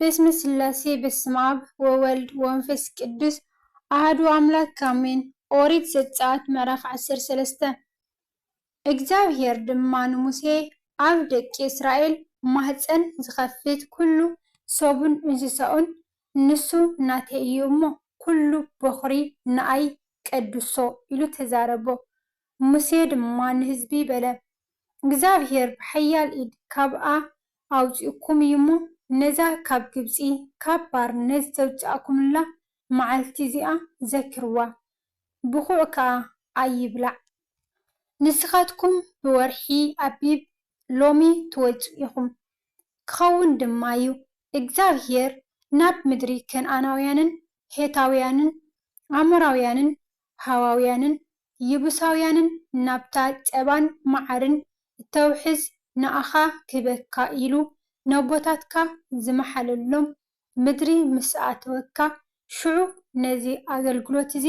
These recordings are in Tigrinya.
باسم الثلاثي باسم أب وولد ومنفس قدوس أحد أملاك آمين. أوريت زጸአት ምዕራፍ 13 እግዚአብሔር ድማ ንሙሴ ኣብ ደቂ እስራኤል ማህፀን ዝኸፍት ኩሉ ሰቡን እንስሳኡን ንሱ ናተይ እዩ እሞ ኩሉ በኹሪ ንኣይ ቀድሶ ኢሉ ተዛረቦ። ሙሴ ድማ ንህዝቢ በለ እግዚአብሔር ብሓያል ኢድ ካብኣ ኣውፂኡኩም እዩ እሞ ነዛ ካብ ግብፂ ካብ ባርነት ዘውፅኣኩምላ መዓልቲ እዚኣ ዘክርዋ፣ ብኩዕ ከዓ ኣይብላዕ። ንስኻትኩም ብወርሒ ኣቢብ ሎሚ ትወፅኡ ኢኹም። ክኸውን ድማ እዩ እግዚአብሔር ናብ ምድሪ ከነዓናውያንን ሄታውያንን ኣሞራውያንን ሃዋውያንን ይቡሳውያንን ናብታ ፀባን መዓርን እተውሕዝ ንኣኻ ክህበካ ኢሉ ነቦታትካ ዝመሓለሎም ምድሪ ምስ ኣተወካ ሽዑ ነዚ ኣገልግሎት እዚ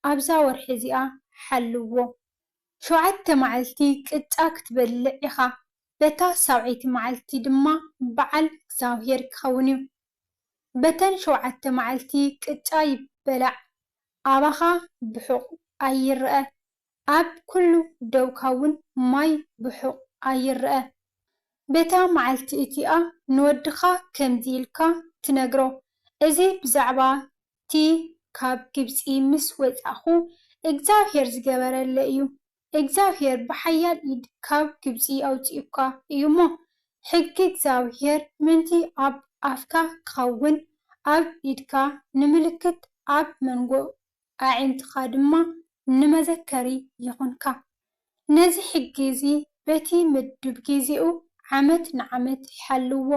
ኣብዛ ወርሒ እዚኣ ሓልዎ። 7 መዓልቲ ቅጫ ክትበልዕ ኢኻ፣ በታ 7ይቲ መዓልቲ ድማ በዓል እግዚአብሔር ክኸውን እዩ። በተን 7 መዓልቲ ቅጫ ይበላዕ፣ ኣባኻ ብሑቕ ኣይርአ፣ ኣብ ኩሉ ደውካ እውን ማይ ብሑቕ ኣይርአ። በታ መዓልቲ እቲኣ ንወድኻ ከምዚ ኢልካ ትነግሮ፣ እዚ ብዛዕባ እቲ ካብ ግብፂ ምስ ወፃእኹ እግዚአብሔር ዝገበረለ እዩ። እግዚአብሔር ብሓያል ኢድ ካብ ግብፂ ኣውፂኡካ እዩ እሞ ሕጊ እግዚአብሔር ምንቲ ኣብ ኣፍካ ክኸውን ኣብ ኢድካ ንምልክት ኣብ መንጎ ኣዒንትኻ ድማ ንመዘከሪ ይኹንካ። ነዚ ሕጊ እዚ በቲ ምድብ ጊዜኡ ዓመት ንዓመት ይሓልዎ።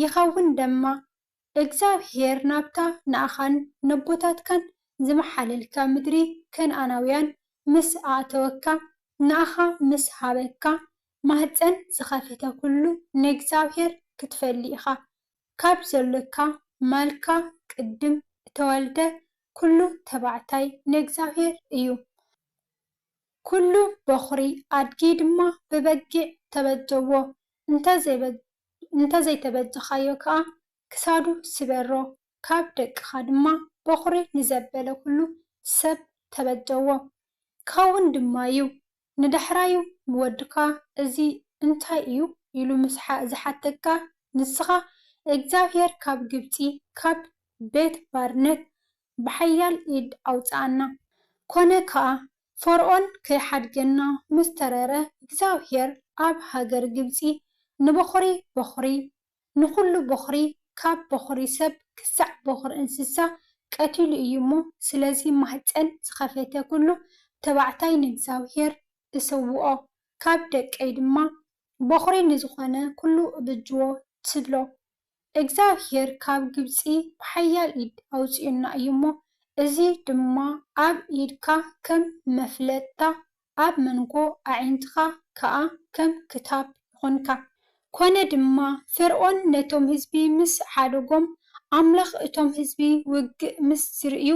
ይኸውን ደማ እግዚአብሔር ናብታ ንኣኻን ነቦታትካን ዝመሓለልካ ምድሪ ከነዓናውያን ምስ ኣእተወካ ንኣኻ ምስ ሃበካ ማህፀን ዝኸፈተ ኩሉ ንእግዚአብሔር ክትፈሊ ኢኻ። ካብ ዘለካ ማልካ ቅድም እተወልደ ኩሉ ተባዕታይ ንእግዚአብሔር እዩ። ኩሉ በኹሪ ኣድጊ ድማ ብበጊዕ ተበጀዎ። እንተዘይተበጀኻዮ ከዓ ክሳዱ ስበሮ። ካብ ደቅኻ ድማ በኹሪ ንዘበለ ኩሉ ሰብ ተበጀዎ። ክኸውን ድማ እዩ ንዳሕራዩ ወድካ እዚ እንታይ እዩ ኢሉ ምስ ዝሓተካ ንስኻ እግዚአብሔር ካብ ግብፂ ካብ ቤት ባርነት ብሓያል ኢድ ኣውፃኣና። ኮነ ከዓ ፈርዖን ከይሓድገና ምስ ተረረ እግዚአብሔር ኣብ ሃገር ግብፂ ንበኹሪ በኹሪ ንኩሉ በኹሪ ካብ በኹሪ ሰብ ክሳዕ በኹሪ እንስሳ ቀቲሉ እዩ እሞ ስለዚ ማህፀን ዝኸፈተ ኩሉ ተባዕታይ ንእግዚአብሔር እሰውኦ። ካብ ደቀይ ድማ በኹሪ ንዝኾነ ኩሉ እብጅዎ ትብሎ። እግዚአብሔር ካብ ግብፂ ብሓያል ኢድ ኣውፂኡና እዩ እሞ እዚ ድማ ኣብ ኢድካ ከም መፍለጥታ ኣብ መንጎ ኣዒንትኻ ከዓ ከም ክታብ ይኹንካ። ኮነ ድማ ፈርዖን ነቶም ህዝቢ ምስ ሓደጎም ኣምላኽ እቶም ህዝቢ ውግእ ምስ ዝርእዩ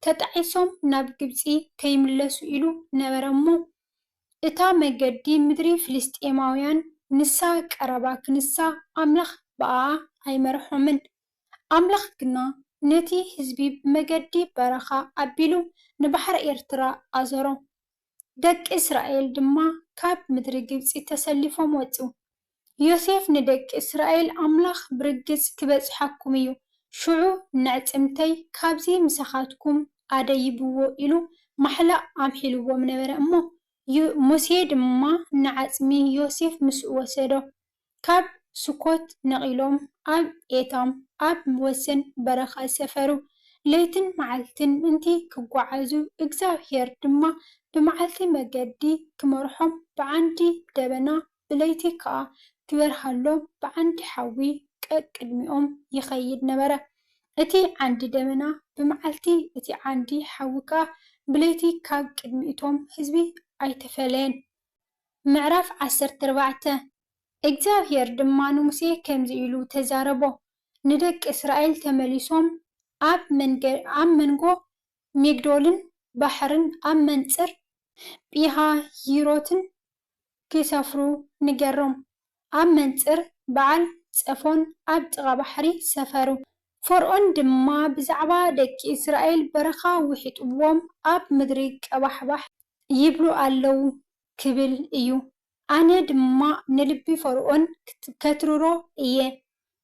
ተጣዒሶም ናብ ግብፂ ከይምለሱ ኢሉ ነበረ እሞ እታ መገዲ ምድሪ ፍልስጤማውያን ንሳ ቀረባ ክንሳ ኣምላኽ በኣ ኣይመርሖምን። ኣምላኽ ግና ነቲ ህዝቢ ብመገዲ በረኻ ኣቢሉ ንባሕሪ ኤርትራ ኣዘሮ። ደቂ እስራኤል ድማ ካብ ምድሪ ግብፂ ተሰሊፎም ወፁ። ዮሴፍ ንደቂ እስራኤል ኣምላኽ ብርግፅ ክበፅሓኩም እዩ፣ ሽዑ ንዕፅምተይ ካብዚ ምሳኻትኩም ኣደይብዎ ኢሉ ማሕላእ ኣምሒልዎም ነበረ እሞ ሙሴ ድማ ንዓፅሚ ዮሴፍ ምስኡ ወሰዶ። ካብ ስኮት ነቒሎም ኣብ ኤታም ኣብ ወሰን በረኻ ሰፈሩ። ለይትን መዓልትን ምንቲ ክጓዓዙ እግዚአብሔር ድማ ብመዓልቲ መገዲ ክመርሖም ብዓንዲ ደበና ብለይቲ ከዓ ክበርሃሎም ብዓንዲ ሓዊ ቀቅድሚኦም ይኸይድ ነበረ። እቲ ዓንዲ ደበና ብመዓልቲ እቲ ዓንዲ ሓዊ ከዓ ብለይቲ ካብ ቅድሚቶም ህዝቢ ኣይተፈለየን። ምዕራፍ 14 እግዚአብሔር ድማ ንሙሴ ከምዚ ኢሉ ተዛረቦ። ንደቂ እስራኤል ተመሊሶም ኣብ መንጎ ሚግዶልን ባሕርን ኣብ መንፅር ጲሃሂሮትን ክሰፍሩ ንገሮም። ኣብ መንፅር በዓል ፀፎን ኣብ ጥቓ ባሕሪ ሰፈሩ። ፈርዖን ድማ ብዛዕባ ደቂ እስራኤል በረኻ ውሒጥዎም ኣብ ምድሪ ቀባሕባሕ ይብሉ ኣለዉ ክብል እዩ። ኣነ ድማ ንልቢ ፈርዖን ከትርሮ እየ፣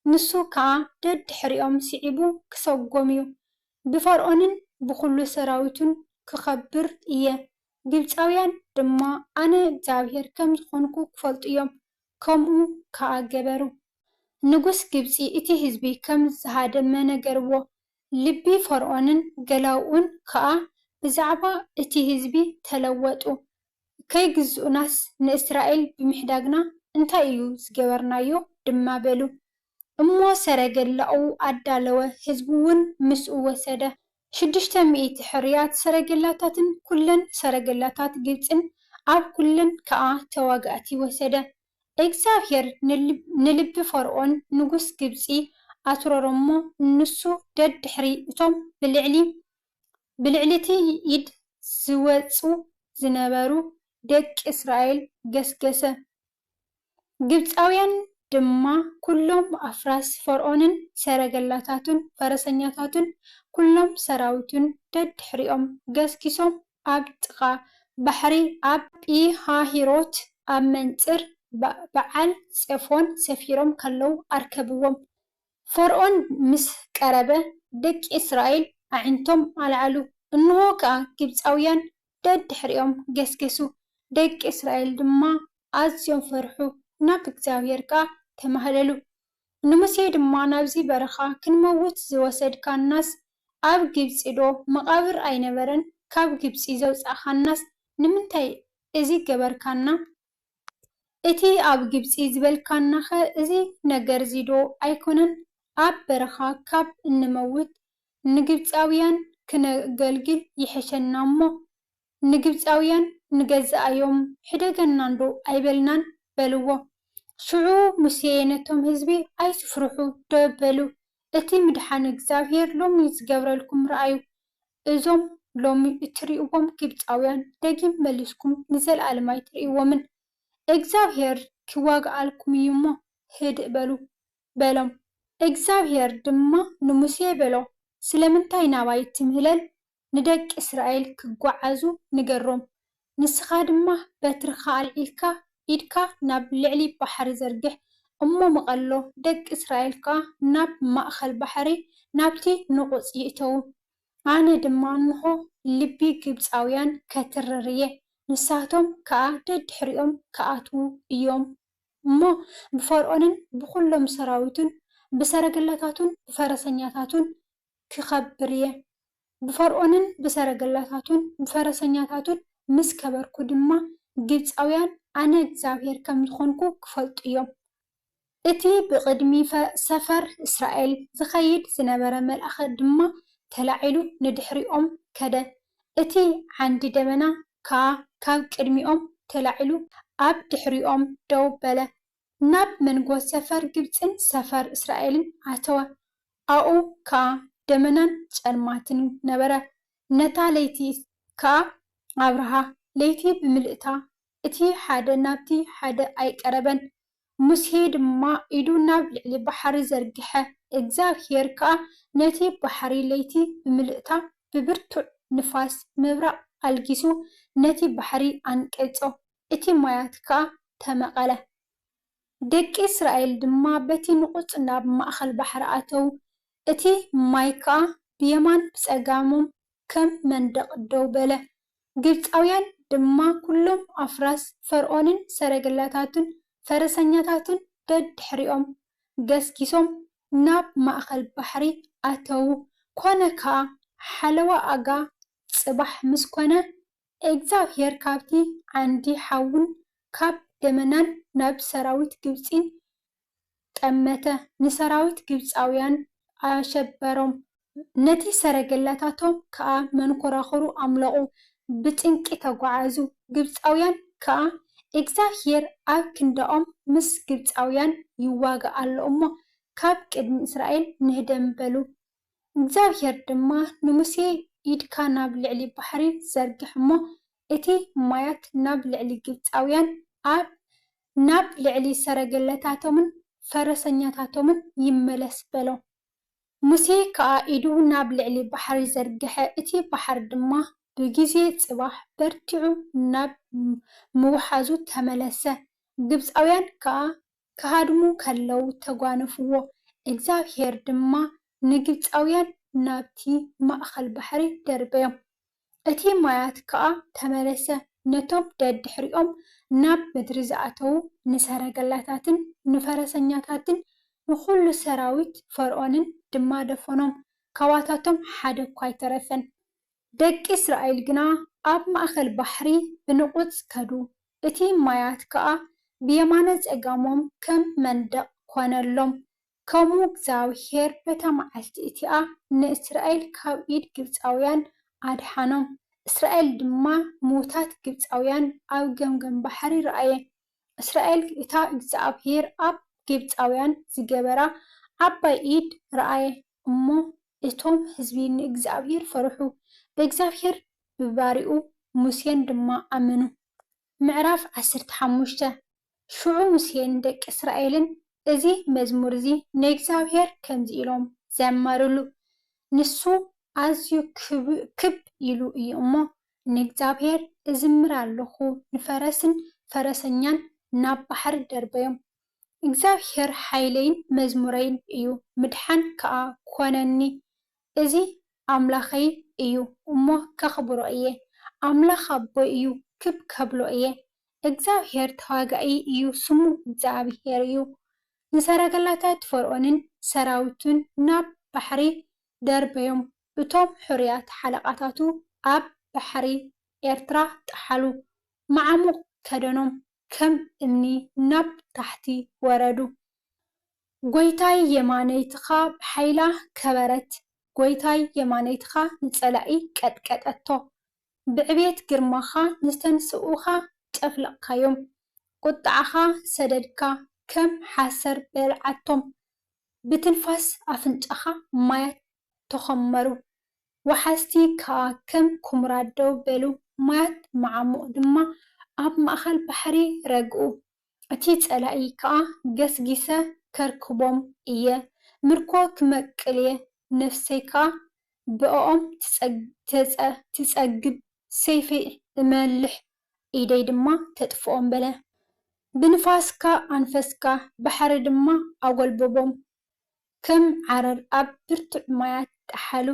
ንሱ ከዓ ደድሕሪኦም ስዒቡ ክሰጎም እዩ። ብፈርዖንን ብኩሉ ሰራዊቱን ክኸብር እየ። ግብፃውያን ድማ ኣነ እግዚኣብሔር ከም ዝኾንኩ ክፈልጡ እዮም፣ ከምኡ ከዓ ገበሩ። ንጉስ ግብፂ እቲ ህዝቢ ከም ዝሃደመ ነገርዎ። ልቢ ፈርዖንን ገላኡን ከዓ ብዛዕባ እቲ ህዝቢ ተለወጡ። ከይግዝኡናስ ንእስራኤል ብምሕዳግና እንታይ እዩ ዝገበርናዮ ድማ በሉ። እሞ ሰረገላኡ ኣዳለወ፣ ህዝቡ እውን ምስኡ ወሰደ። 600 ሕርያት ሰረገላታትን ኩለን ሰረገላታት ግብፅን ኣብ ኩለን ከዓ ተዋጋእቲ ወሰደ። እግዚኣብሔር ንልቢ ፈርዖን ንጉስ ግብፂ ኣትረሮ እሞ ንሱ ደድሕሪ እቶም ብልዕሊ እቲ ኢድ ዝወፁ ዝነበሩ ደቂ እስራኤል ገስገሰ። ግብፃውያን ድማ ኩሎም ኣፍራስ ፈርዖንን ሰረገላታቱን ፈረሰኛታቱን ኩሎም ሰራዊቱን ደድሕሪኦም ገስኪሶም ኣብ ጥቓ ባሕሪ ኣብ ጲሃሂሮት ኣብ መንፅር በዓል ፀፎን ሰፊሮም ከለዉ ኣርከብዎም። ፈርዖን ምስ ቀረበ ደቂ እስራኤል ኣዒንቶም ኣልዓሉ፣ እንሆ ከዓ ግብፃውያን ደድሕሪኦም ገስገሱ። ደቂ እስራኤል ድማ ኣዝዮም ፈርሑ፣ ናብ እግዚኣብሔር ከዓ ተማህለሉ። ንሙሴ ድማ ናብዚ በረኻ ክንመውት ዝወሰድካናስ ኣብ ግብፂ ዶ መቓብር ኣይነበረን? ካብ ግብፂ ዘውፃእኻናስ ንምንታይ እዚ ገበርካና? እቲ ኣብ ግብፂ ዝበልካናኸ እዚ ነገር እዚ ዶ ኣይኮነን? ኣብ በረኻ ካብ እንመውት ንግብፃውያን ክነገልግል ይሕሸና እሞ ንግብፃውያን ንገዛእዮም ሕደገናን ዶ ኣይበልናን በልዎ። ሽዑ ሙሴ ነቶም ህዝቢ ኣይትፍርሑ ደበሉ፣ እቲ ምድሓን እግዚኣብሔር ሎሚ ዝገብረልኩም ረኣዩ። እዞም ሎሚ እትሪእዎም ግብፃውያን ደጊም መሊስኩም ንዘለኣለም ኣይትሪእዎምን። እግዚኣብሔር ክዋግኣልኩም እዩ እሞ ህድእ በሉ በሎም። እግዚኣብሔር ድማ ንሙሴ በሎ፣ ስለምንታይ ናባይ ትምህለል? ንደቂ እስራኤል ክጓዓዙ ንገሮም። ንስኻ ድማ በትርኻ ኣልዒልካ ኢድካ ናብ ልዕሊ ባሕሪ ዘርግሕ እሞ መቐሎ ደቂ እስራኤል ከዓ ናብ ማእኸል ባሕሪ ናብቲ ንቑፅ ይእተዉ። ኣነ ድማ እንሆ ልቢ ግብፃውያን ከትርር እየ፣ ንሳቶም ከዓ ደድሕሪኦም ከኣትዉ እዮም እሞ ብፈርዖንን ብኩሎም ሰራዊቱን ብሰረገላታቱን ብፈረሰኛታቱን ክኸብር እየ። ብፈርዖንን ብሰረገላታቱን ብፈረሰኛታቱን ምስ ከበርኩ ድማ ግብፃውያን ኣነ እግዚኣብሔር ከም ዝኾንኩ ክፈልጡ እዮም። እቲ ብቅድሚ ሰፈር እስራኤል ዝኸይድ ዝነበረ መልኣኽ ድማ ተላዒሉ ንድሕሪኦም ከደ። እቲ ዓንዲ ደመና ከዓ ካብ ቅድሚኦም ተላዒሉ ኣብ ድሕሪኦም ደው በለ። ናብ መንጎ ሰፈር ግብፅን ሰፈር እስራኤልን ኣተወ። ኣብኡ ከዓ ደመናን ጨልማትን ነበረ። ነታ ለይቲ ከዓ ኣብርሃ ለይቲ ብምልእታ እቲ ሓደ ናብቲ ሓደ ኣይቀረበን። ሙሴ ድማ ኢዱ ናብ ልዕሊ ባሕሪ ዘርጊሐ፣ እግዚኣብሔር ከዓ ነቲ ባሕሪ ለይቲ ብምልእታ ብብርቱዕ ንፋስ ምብራቕ ኣልጊሱ ነቲ ባሕሪ ኣንቀፆ፣ እቲ ማያት ከዓ ተመቐለ። ደቂ እስራኤል ድማ በቲ ንቑፅ ናብ ማእኸል ባሕሪ ኣተዉ። እቲ ማይ ከዓ ብየማን ብፀጋሞም ከም መንደቕ ደው በለ። ግብፃውያን ድማ ኩሎም ኣፍራስ ፈርዖንን ሰረገላታቱን ፈረሰኛታቱን ደድሕሪኦም ገስጊሶም ናብ ማእኸል ባሕሪ ኣተዉ። ኮነ ከዓ ሓለዋ ኣጋ ጽባሕ ምስ ኮነ እግዚኣብሔር ካብቲ ዓንዲ ሓውን ካብ ደመናን ናብ ሰራዊት ግብፂ ጠመተ፣ ንሰራዊት ግብፃውያን ኣሸበሮም። ነቲ ሰረገላታቶም ከዓ መንኮራኹሩ ኣምለቑ፣ ብጭንቂ ተጓዓዙ። ግብፃውያን ከዓ እግዚኣብሔር ኣብ ክንደኦም ምስ ግብፃውያን ይዋጋእ ኣሎ እሞ ካብ ቅድሚ እስራኤል ንህደም በሉ። እግዚኣብሔር ድማ ንሙሴ ኢድካ ናብ ልዕሊ ባሕሪ ዘርግሕ እሞ እቲ ማያት ናብ ልዕሊ ግብፃውያን ናብ ልዕሊ ሰረገላታቶምን ፈረሰኛታቶምን ይመለስ በሎ። ሙሴ ከዓ ኢዱ ናብ ልዕሊ ባሕሪ ዘርግሐ እቲ ባሕሪ ድማ ብግዜ ጽባሕ በርቲዑ ናብ ምውሓዙ ተመለሰ። ግብፃውያን ከዓ ክሃድሙ ከለዉ ተጓነፍዎ። እግዚኣብሔር ድማ ንግብፃውያን ናብቲ ማእኸል ባሕሪ ደርበዮም። እቲ ማያት ከዓ ተመለሰ። ነቶም ደድሕሪኦም ናብ ምድሪ ዝኣተዉ ንሰረገላታትን ንፈረሰኛታትን ንኹሉ ሰራዊት ፈርዖንን ድማ ደፈኖም። ካባታቶም ሓደ እኳ ኣይተረፈን። ደቂ እስራኤል ግና ኣብ ማእኸል ባሕሪ ብንቑፅ ከዱ። እቲ ማያት ከዓ ብየማነ ፀጋሞም ከም መንደቕ ኮነሎም። ከምኡ እግዚኣብሔር በታ መዓልቲ እቲኣ ንእስራኤል ካብ ኢድ ግብፃውያን ኣድሓኖም። እስራኤል ድማ ሙታት ግብፃውያን ኣብ ገምገም ባሕሪ ረኣየ። እስራኤል እታ እግዚኣብሔር ኣብ ግብፃውያን ዝገበራ ዓባይ ኢድ ረኣየ እሞ እቶም ህዝቢ ንእግዚኣብሔር ፈርሑ። ብእግዚኣብሔር ብባሪኡ ሙሴን ድማ ኣመኑ። ምዕራፍ 15 ሽዑ ሙሴን ደቂ እስራኤልን እዚ መዝሙር እዚ ንእግዚኣብሔር ከምዚ ኢሎም ዘመሩሉ። ንሱ ኣዝዩ ክብ ኢሉ እዩ እሞ ንእግዚኣብሔር እዝምር ኣለኹ። ንፈረስን ፈረሰኛን ናብ ባሕሪ ደርበዮም። እግዚኣብሔር ሓይለይን መዝሙረይን እዩ፣ ምድሓን ከዓ ኮነኒ። እዚ ኣምላኸይ እዩ እሞ ከኽብሮ እየ። ኣምላኽ ኣቦይ እዩ ክብ ከብሎ እየ። እግዚኣብሔር ተዋጋኢ እዩ፣ ስሙ እግዚኣብሔር እዩ። ንሰረገላታት ፈርዖንን ሰራዊቱን ናብ ባሕሪ ደርበዮም። እቶም ሕሩያት ሓለቓታቱ ኣብ ባሕሪ ኤርትራ ጠሓሉ። ማዕሙቕ ከደኖም ከም እምኒ ናብ ታሕቲ ወረዱ። ጎይታይ የማነይትኻ ብሓይላ ከበረት፣ ጎይታይ የማነይትኻ ንጸላኢ ቀጥቀጠቶ። ብዕቤት ግርማኻ ንዝተንስኡኻ ጨፍለቕካዮም። ቁጣዕኻ ሰደድካ ከም ሓሰር በልዓቶም። ብትንፋስ ኣፍንጫኻ ማያት ተኸመሩ። ወሓዝቲ ከዓ ከም ኩምራ ደው በሉ። ማያት ማዕሙቕ ድማ ኣብ ማእኸል ባሕሪ ረግኡ። እቲ ጸላኢ ከዓ ገስጊሰ ከርክቦም እየ። ምርኮ ክመቅል እየ። ነፍሰይ ከዓ ብኦም ትጸግብ። ሰይፈይ እመልሕ፣ ኢደይ ድማ ተጥፍኦም በለ። ብንፋስካ ኣንፈስካ ባሕሪ ድማ ኣጐልበቦም። ከም ዓረር ኣብ ብርቱዕ ማያት ጠሓሉ።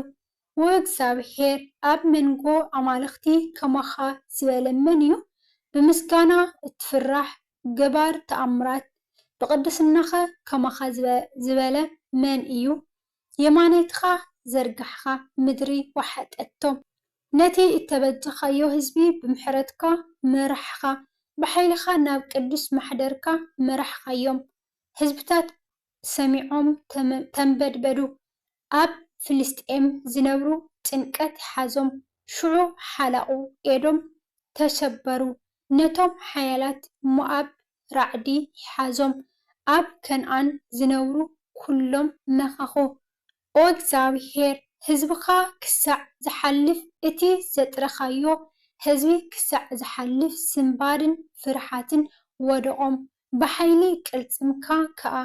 ወእግዚኣብሔር ኣብ መንጎ ኣማልኽቲ ከማኻ ዝበለ መን እዩ? ብምስጋና እትፍራሕ ገባር ተኣምራት ብቅድስናኸ ከማኻ ዝበለ መን እዩ? የማነይትኻ ዘርጋሕኻ ምድሪ ወሓጠቶም። ነቲ እተበጀኻዮ ህዝቢ ብምሕረትካ መራሕኻ። ብሓይልኻ ናብ ቅዱስ ማሕደርካ መራሕኻዮም። ህዝብታት ሰሚዖም ተንበድበዱ። ኣብ ፍልስጥኤም ዝነብሩ ጭንቀት ሓዞም። ሽዑ ሓላቑ ኤዶም ተሸበሩ። ነቶም ሓያላት ሞዓብ ራዕዲ ሓዞም። ኣብ ከነዓን ዝነብሩ ኩሎም መኸኹ። ኦ እግዚኣብሔር ህዝብኻ ክሳዕ ዝሓልፍ እቲ ዘጥረኻዮ ህዝቢ ክሳዕ ዝሓልፍ ስንባድን ፍርሓትን ወደቖም። ብሓይሊ ቅልጽምካ ከዓ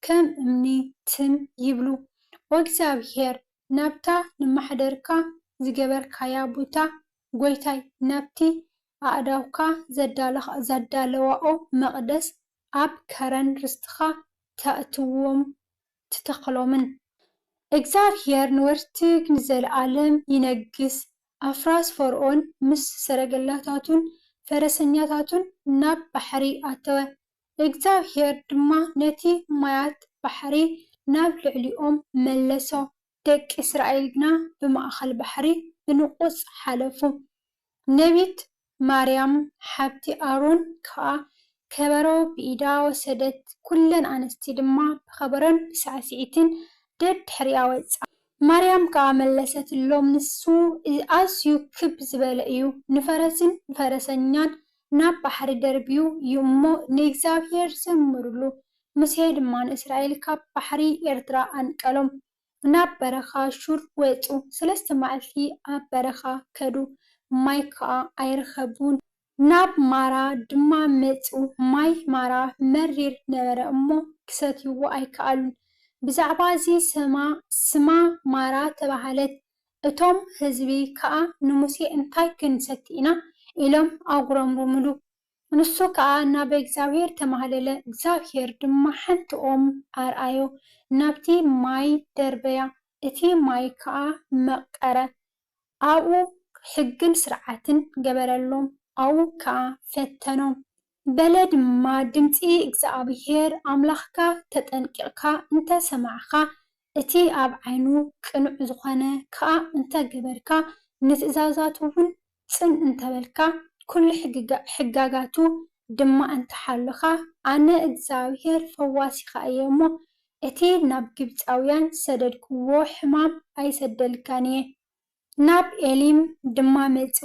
ከም እምኒ ትም ይብሉ። ኦ እግዚኣብሔር ናብታ ንማሕደርካ ዝገበርካያ ቦታ ጎይታይ ናብቲ ኣእዳውካ ዘዳለዋኦ መቕደስ ኣብ ከረን ርስትኻ ተእትዎም ትተኽሎምን። እግዚኣብሔር ንወርትግ ንዘለዓለም ይነግስ። ኣፍራስ ፈርዖን ምስ ሰረገላታቱን ፈረሰኛታቱን ናብ ባሕሪ ኣተወ። እግዚኣብሔር ድማ ነቲ ማያት ባሕሪ ናብ ልዕሊኦም መለሶ። ደቂ እስራኤል ግና ብማእኸል ባሕሪ ብንቑፅ ሓለፉ። ነቢት ማርያም ሓብቲ ኣሮን ከዓ ከበሮ ብኢዳ ወሰደት። ኩለን ኣንስቲ ድማ ብኸበሮን ብሳዕስዒትን ደድሕሪኣ ወፃ። ማርያም ከዓ መለሰትሎም፣ ንሱ ኣዝዩ ክብ ዝበለ እዩ፣ ንፈረስን ፈረሰኛን ናብ ባሕሪ ደርቢዩ እዩ እሞ ንእግዚኣብሔር ዘምሩሉ። ሙሴ ድማ ንእስራኤል ካብ ባሕሪ ኤርትራ ኣንቀሎም። ናብ በረኻ ሹር ወፁ። 3 መዓልቲ ኣብ በረኻ ከዱ፣ ማይ ከዓ ኣይረኸቡን። ናብ ማራ ድማ መፁ ማይ ማራ መሪር ነበረ እሞ ክሰትይዎ ኣይከኣሉን። ብዛዕባ እዚ ስማ ማራ ተባሃለት። እቶም ህዝቢ ከዓ ንሙሴ እንታይ ክንሰቲ ኢና ኢሎም ኣጉረምረሙሉ። ንሱ ከዓ ናብ እግዚኣብሔር ተማህለለ። እግዚኣብሔር ድማ ሓንቲ ኦም ኣርኣዮ ናብቲ ማይ ደርበያ፣ እቲ ማይ ከዓ መቐረ። ኣብኡ ሕግን ስርዓትን ገበረሎም፣ ኣብኡ ከዓ ፈተኖም። በለ ድማ ድምፂ እግዚኣብሔር ኣምላኽካ ተጠንቂቕካ እንተሰማዕኻ እቲ ኣብ ዓይኑ ቅኑዕ ዝኾነ ከዓ እንተገበርካ ንትእዛዛቱ እውን ፅን እንተበልካ ኩሉ ሕጋጋቱ ድማ እንተሓለኻ ኣነ እግዚኣብሔር ፈዋሲኻ እየ እሞ እቲ ናብ ግብፃውያን ሰደድክዎ ሕማም ኣይሰደልካን እየ። ናብ ኤሊም ድማ መፁ።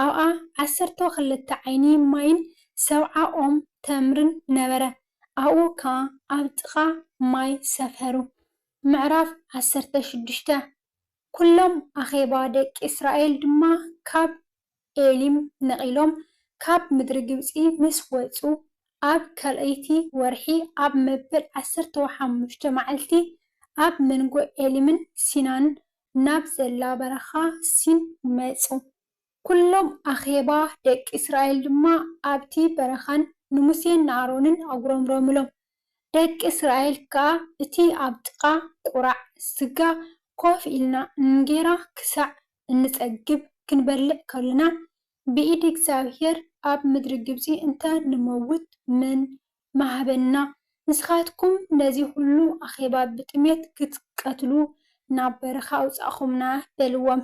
ኣብኣ 12 ዓይኒ ማይን 70 ኦም ተምርን ነበረ። ኣብኡ ከዓ ኣብ ጥቓ ማይ ሰፈሩ። ምዕራፍ 16 ኩሎም ኣኼባ ደቂ እስራኤል ድማ ካብ ኤሊም ነቒሎም ካብ ምድሪ ግብፂ ምስ ወፁ ኣብ ካልአይቲ ወርሒ ኣብ መበል 15 መዓልቲ ኣብ መንጎ ኤሊምን ሲናን ናብ ዘላ በረኻ ሲን መፁ። ኩሎም ኣኼባ ደቂ እስራኤል ድማ ኣብቲ በረኻን ንሙሴን ንኣሮንን ኣጉረምረሙሎም። ደቂ እስራኤል ከዓ እቲ ኣብ ጥቓ ቁራዕ ስጋ ኮፍ ኢልና እንጌራ ክሳዕ እንፀግብ ክንበልዕ ከለና ብኢድ እግዚኣብሔር ኣብ ምድሪ ግብፂ እንተንመውት መን ማሃበና? ንስኻትኩም ነዚ ኩሉ ኣኼባ ብጥሜት ክትቀትሉ ናብ በረኻ ኣውፃእኹምና በልዎም።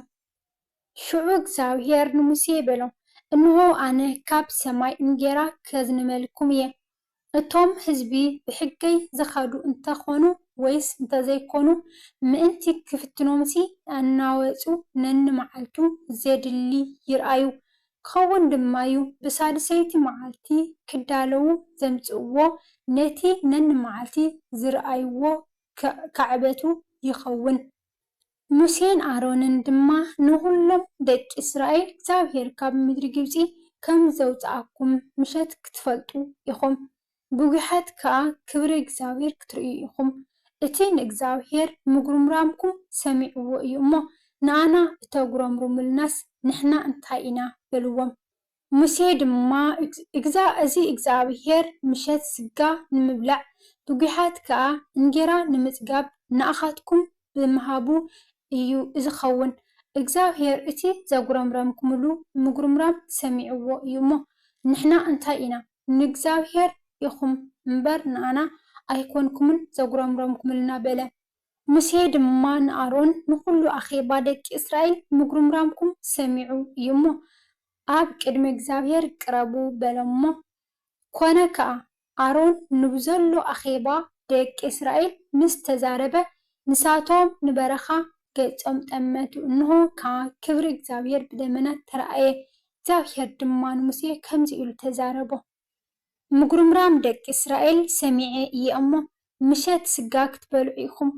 ሽዑ እግዚኣብሔር ንሙሴ በሎም፣ እንሆ ኣነ ካብ ሰማይ እንጌራ ከዝንመልኩም እየ። እቶም ህዝቢ ብሕገይ ዝኸዱ እንተኾኑ ወይስ እንተዘይኮኑ ምእንቲ ክፍትኖምሲ እናወፁ ነንመዓልቱ ዘድሊ ይርአዩ። ክኸውን ድማ እዩ ብሳድሰይቲ መዓልቲ ክዳለዉ ዘምፅእዎ ነቲ ነንመዓልቲ ዝረአይዎ ካዕበቱ ይኸውን። ሙሴን ኣሮንን ድማ ንኩሎም ደቂ እስራኤል እግዚኣብሔር ካብ ምድሪ ግብፂ ከም ዘውፅኣኩም ምሸት ክትፈልጡ ኢኹም። ብጉሓት ከዓ ክብሪ እግዚኣብሔር ክትርእዩ ኢኹም። እቲ ንእግዚኣብሔር ምጉርምራምኩም ሰሚዕዎ እዩ እሞ ንኣና እተጉረምርሙልናስ ንሕና እንታይ ኢና በልዎም። ሙሴ ድማ እዚ እግዚኣብሔር ምሸት ስጋ ንምብላዕ ብጉሓት ከዓ እንጌራ ንምፅጋብ ንኣኻትኩም ብምሃቡ እዩ ዝኸውን። እግዚኣብሔር እቲ ዘጉረምረምኩምሉ ምጉርምራም ሰሚዕዎ እዩ እሞ ንሕና እንታይ ኢና? ንእግዚኣብሔር ኢኹም እምበር ንኣና ኣይኮንኩምን ዘጉረምረምኩምልና በለ። ሙሴ ድማ ንኣሮን ንኩሉ ኣኼባ ደቂ እስራኤል ምጉርምራምኩም ሰሚዑ እዩ እሞ ኣብ ቅድሚ እግዚኣብሔር ቅረቡ በሎሞ። ኮነ ከዓ ኣሮን ንብዘሎ ኣኼባ ደቂ እስራኤል ምስ ተዛረበ ንሳቶም ንበረኻ ገጾም ጠመቱ። እንሆ ከዓ ክብሪ እግዚኣብሔር ብደመና ተረኣየ። እግዚኣብሔር ድማ ንሙሴ ከምዚ ኢሉ ተዛረቦ፣ ምጉርምራም ደቂ እስራኤል ሰሚዐ እየ እሞ ምሸት ስጋ ክትበልዑ ኢኹም፣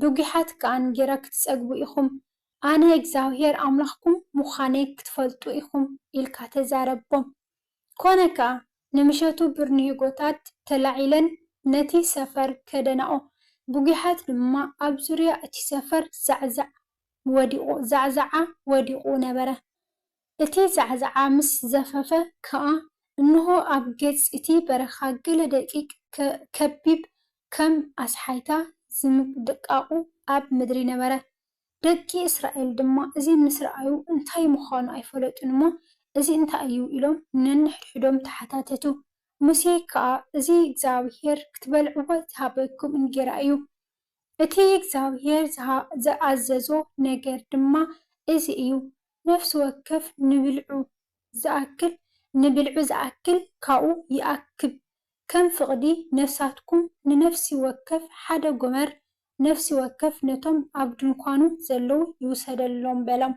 ብጉሓት ከዓ እንጌራ ክትፀግቡ ኢኹም። ኣነ እግዚኣብሔር ኣምላኽኩም ምዃነይ ክትፈልጡ ኢኹም ኢልካ ተዛረቦም። ኮነ ከዓ ንምሸቱ ብርንሂጎታት ተላዒለን ነቲ ሰፈር ከደንኦ፣ ብጉሓት ድማ ኣብ ዙርያ እቲ ሰፈር ዛዕዛዓ ወዲቑ ነበረ። እቲ ዛዕዛዓ ምስ ዘፈፈ ከዓ እንሆ ኣብ ገጽ እቲ በረኻ ገለ ደቂቕ ከቢብ ከም ኣስሓይታ ዝምድቃቑ ኣብ ምድሪ ነበረ። ደቂ እስራኤል ድማ እዚ ምስ ረኣዩ እንታይ ምዃኑ ኣይፈለጡን እሞ እዚ እንታይ እዩ ኢሎም ነንሕድሕዶም ተሓታተቱ። ሙሴ ከዓ እዚ እግዚኣብሔር ክትበልዕዎ ዝሃበኩም እንጌራ እዩ። እቲ እግዚኣብሔር ዝኣዘዞ ነገር ድማ እዚ እዩ፣ ነፍሲ ወከፍ ንብልዑ ዝኣክል ካብኡ ይኣክብ። ከም ፍቕዲ ነፍሳትኩም ንነፍሲ ወከፍ ሓደ ጎመር ነፍሲ ወከፍ ነቶም ኣብ ድንኳኑ ዘለዉ ይውሰደሎም በሎም።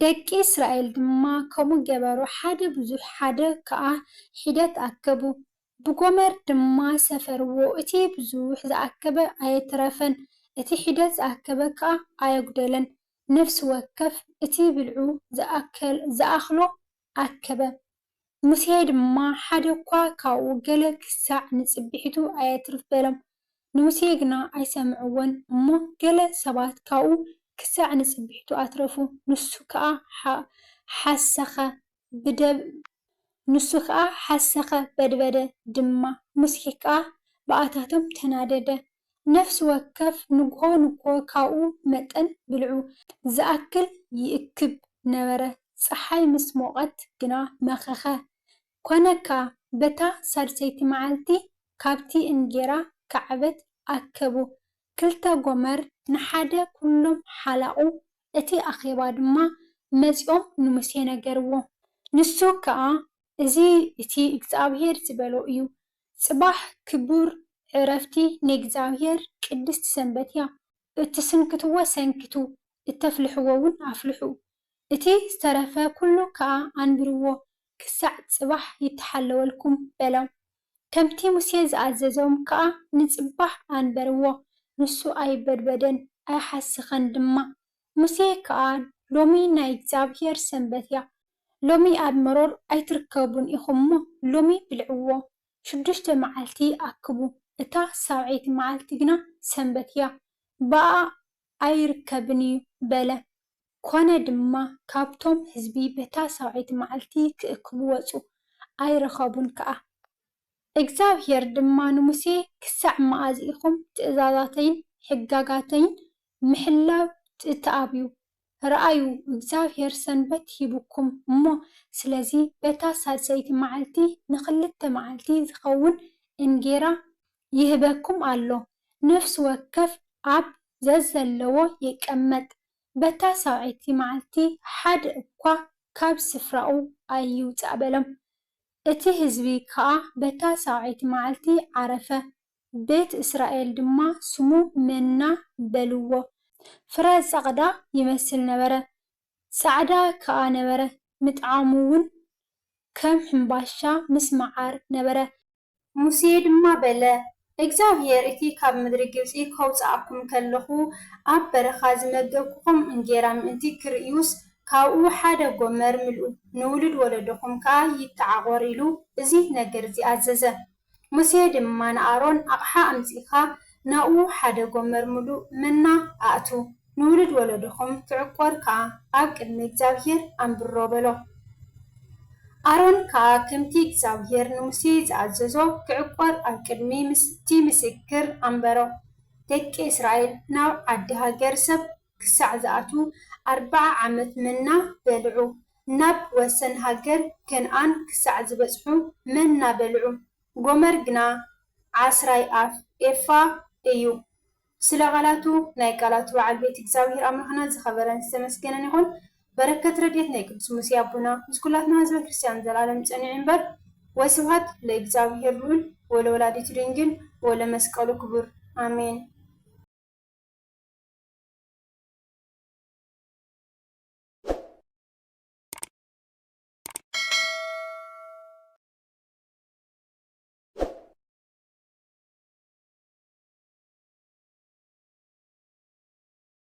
ደቂ እስራኤል ድማ ከምኡ ገበሩ። ሓደ ብዙሕ ሓደ ከዓ ሒደት ኣከቡ፣ ብጎመር ድማ ሰፈርዎ። እቲ ብዙሕ ዝኣከበ ኣየትረፈን፣ እቲ ሒደት ዝኣከበ ከዓ ኣየጉደለን። ነፍሲ ወከፍ እቲ ብልዑ ዝኣክሎ ኣከበ። ሙሴ ድማ ሓደ እኳ ካብኡ ገለ ክሳዕ ንፅቢሒቱ ኣየትርፍ በሎም። ንሙሴ ግና ኣይሰምዕዎን እሞ ገለ ሰባት ካብኡ ክሳዕ ንፅቢሒቱ ኣትረፉ። ንሱ ከዓ ሓሰኸ በድበደ ድማ ሙሴ ከዓ ብኣታቶም ተናደደ። ነፍሲ ወከፍ ንግሆ ካብኡ መጠን ብልዑ ዝኣክል ይእክብ ነበረ። ፀሓይ ምስ ሞቐት ግና መኸኸ። ኮነካ በታ ሳልሰይቲ መዓልቲ ካብቲ እንጌራ ካዕበት ኣከቡ። ክልተ ጎመር ንሓደ ኩሎም ሓላቑ። እቲ ኣኼባ ድማ መፂኦም ንሙሴ ነገርዎ። ንሱ ከዓ እዚ እቲ እግዚኣብሄር ዝበሎ እዩ። ጽባሕ ክቡር ዕረፍቲ ንእግዚኣብሄር ቅድስቲ ሰንበት እያ። እትስንክትዎ ሰንክቱ፣ እተፍልሕዎ እውን ኣፍልሑ። እቲ ዝተረፈ ኩሉ ከዓ ኣንብርዎ ክሳዕ ጽባሕ ይተሓለወልኩም በሎም። ከምቲ ሙሴ ዝኣዘዞም ከዓ ንጽባሕ ኣንበርዎ። ንሱ ኣይበድበደን ኣይሓስኸን ድማ። ሙሴ ከዓ ሎሚ ናይ እግዚኣብሄር ሰንበት እያ፣ ሎሚ ኣብ መሮር ኣይትርከቡን ኢኹም እሞ ሎሚ ብልዕዎ፣ 6 መዓልቲ ኣክቡ፣ እታ 7ይቲ መዓልቲ ግና ሰንበት እያ፣ በኣ ኣይርከብን እዩ በለ። ኮነ ድማ ካብቶም ህዝቢ በታ 7ይቲ መዓልቲ ክእክቡ ወፁ፣ ኣይረኸቡን ከዓ። እግዚኣብሄር ድማ ንሙሴ ክሳዕ መዓዝ ኢኹም ትእዛዛተይን ሕጋጋተይን ምሕላው እትኣብዩ? ረኣዩ እግዚኣብሄር ሰንበት ሂብኩም እሞ ስለዚ በታ ሳልሰይቲ መዓልቲ ን2 መዓልቲ ዝኸውን እንጌራ ይህበኩም ኣሎ። ነፍሲ ወከፍ ኣብ ዘዘለዎ ይቀመጥ። በታ 7ይቲ መዓልቲ ሓደ እኳ ካብ ስፍራኡ ኣይውፃእ በሎም። እቲ ህዝቢ ከዓ በታ 7ይቲ መዓልቲ ዓረፈ። ቤት እስራኤል ድማ ስሙ መና በልዎ። ፍረ ጸቕዳ ይመስል ነበረ፣ ጻዕዳ ከዓ ነበረ። ምጥዓሙ እውን ከም ሕምባሻ ምስ መዓር ነበረ። ሙሴ ድማ በለ፣ እግዚኣብሄር እቲ ካብ ምድሪ ግብፂ ከውፅኣኩም ከለኹ ኣብ በረኻ ዝመገብኩኹም እንጌራ ምእንቲ ክርእዩስ ካብኡ ሓደ ጎመር ምልኡ፣ ንውሉድ ወለዶኹም ከዓ ይተዓቆር ኢሉ እዚ ነገር እዚ ኣዘዘ። ሙሴ ድማ ንኣሮን ኣቕሓ ኣምፂኻ ናብኡ ሓደ ጎመር ምሉእ መና ኣእቱ፣ ንውሉድ ወለዶኹም ትዕቆር ከዓ ኣብ ቅድሚ እግዚኣብሄር ኣንብሮ በሎ። ኣሮን ከዓ ከምቲ እግዚኣብሄር ንሙሴ ዝኣዘዞ ክዕቆር ኣብ ቅድሚ እቲ ምስክር ኣንበሮ። ደቂ እስራኤል ናብ ዓዲ ሃገር ሰብ ክሳዕ ዝኣትዉ 40 ዓመት መና በልዑ። ናብ ወሰን ሃገር ከነኣን ክሳዕ ዝበፅሑ መና በልዑ። ጎመር ግና 10 ኣፍ ኤፋ እዩ። ስለ ቃላቱ ናይ ቃላቱ በዓል ቤት እግዚኣብሄር ኣምላኽና ዝኸበረን ዝተመስገነን ይኹን። በረከት ረድኤት ናይ ቅዱስ ሙሴ ኣቦና ምስ ኩላትና ህዝበ ክርስቲያን ዘላለም ይጸንዕ እምበር። ወስብሐት ለእግዚአብሔር ልዑል ወለወላዲቱ ድንግል ወለመስቀሉ ክቡር አሜን።